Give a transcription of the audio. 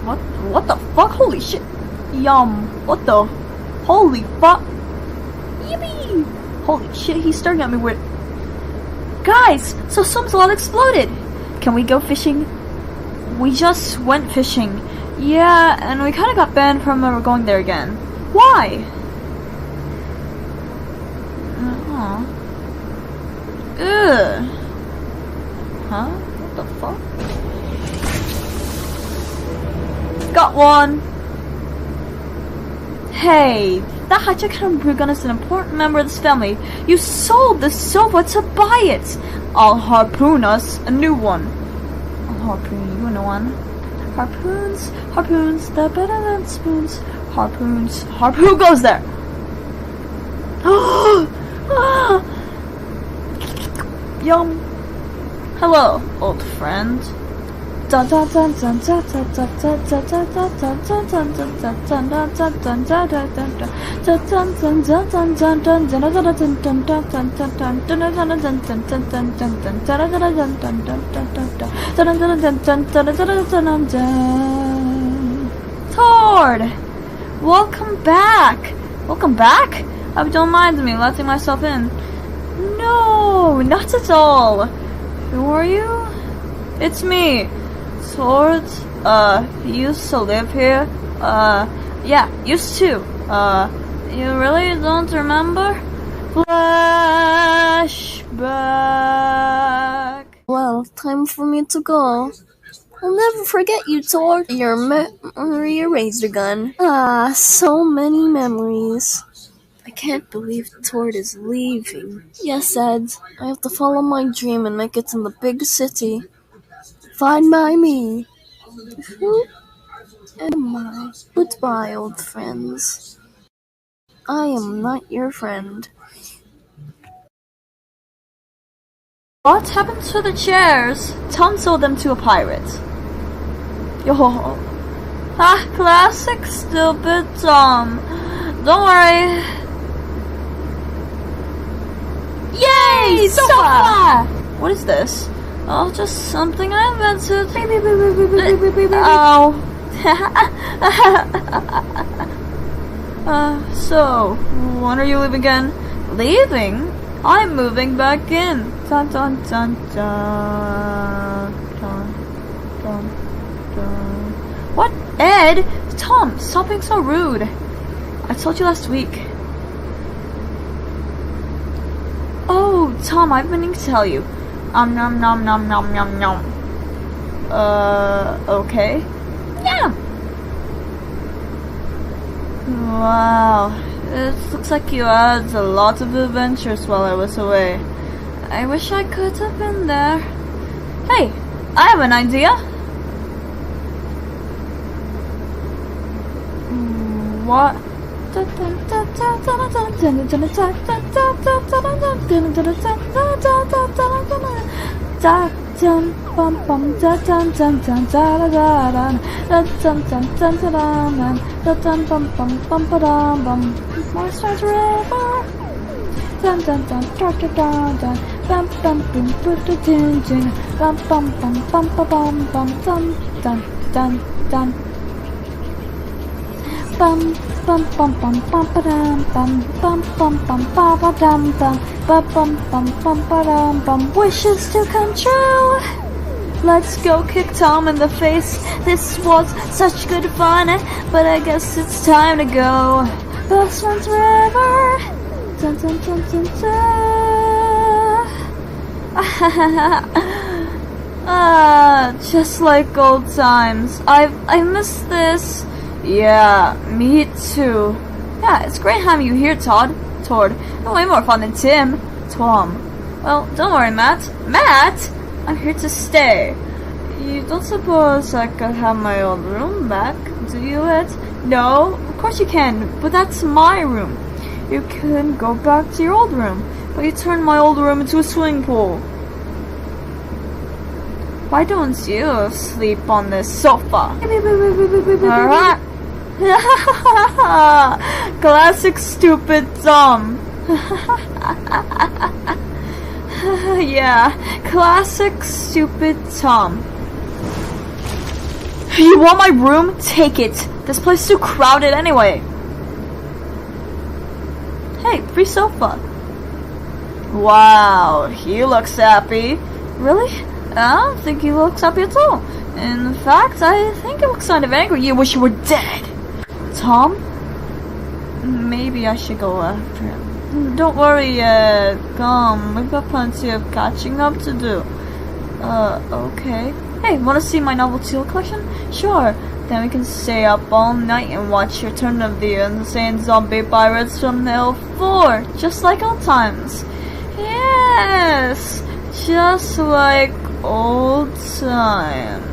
What the fuck? Holy shit. Yum. What the? Holy fuck. Yippee. Holy shit, he's staring at me with... Guys, so some lot exploded. Can we go fishing? We just went fishing. Yeah, and we kinda got banned from going there again. Why? Ugh. Huh? What the fuck? Got one! Hey, that Hachikan gun is an important member of this family. You sold the sofa to buy it! I'll harpoon us a new one. I'll harpoon you a new one. Harpoons, they're better than spoons. Harpoons, who goes there? Yum. Hello, old friend. Tord! Welcome back! Welcome back? I hope you don't mind me letting myself in. No, not at all. Who are you? It's me, Tord. You used to live here? Yeah, used to. You really don't remember? Flashback. Well, time for me to go. I'll never forget you, Tord. Your memory eraser gun. Ah, so many memories. I can't believe Tord is leaving. Yes, Ed. I have to follow my dream and make it in the big city. Fine by me. Who am I? Goodbye, old friends. I am not your friend. What happened to the chairs? Tom sold them to a pirate. Yo. Classic stupid Tom. Don't worry. Yay! Sofa! What is this? Oh, just something I invented. Ow. So, when are you leaving again? Leaving? I'm moving back in. Dun dun dun dun dun dun dun. What? Ed? Tom, stop being so rude. I told you last week. Oh, Tom, I've been meaning to tell you. Nom nom nom nom nom nom. Okay. Yeah. Wow. It looks like you had a lot of adventures while I was away. I wish I could have been there. Hey, I have an idea. What? Monsters River. Dun dun dun dun dun dun bum bum boom boom dun dun bum bum bum bum bum bum dun dun dun dun bum bum bum bum bum ba-dum bum bum bum bum ba ba-dum bum bum bum bum ba-dum bum. Wishes to come true. Let's go kick Tom in the face. This was such good fun, but I guess it's time to go. Best friends forever. Dun dun dun dun dun. Just like old times. I miss this. Yeah, me too. Yeah, it's great having you here, Tord. You're way more fun than Tim. Tom. Well, don't worry, Matt. Matt? I'm here to stay. You don't suppose I could have my old room back, do you, Ed? No, of course you can, but that's my room. You can go back to your old room, but you turned my old room into a swimming pool. Why don't you sleep on this sofa? Alright. Classic stupid Tom. Yeah, classic stupid Tom. You want my room? Take it. This place is too crowded anyway. Hey, free sofa. Wow, he looks happy. Really? I don't think he looks happy at all. In fact, I think he looks kind of angry. You wish you were dead. Tom? Maybe I should go after him. Don't worry, come. We've got plenty of catching up to do. Okay. Hey, wanna see my novelty collection? Sure. Then we can stay up all night and watch Return of the Insane Zombie Pirates from the Hill 4. Just like old times. Yes! Just like old times.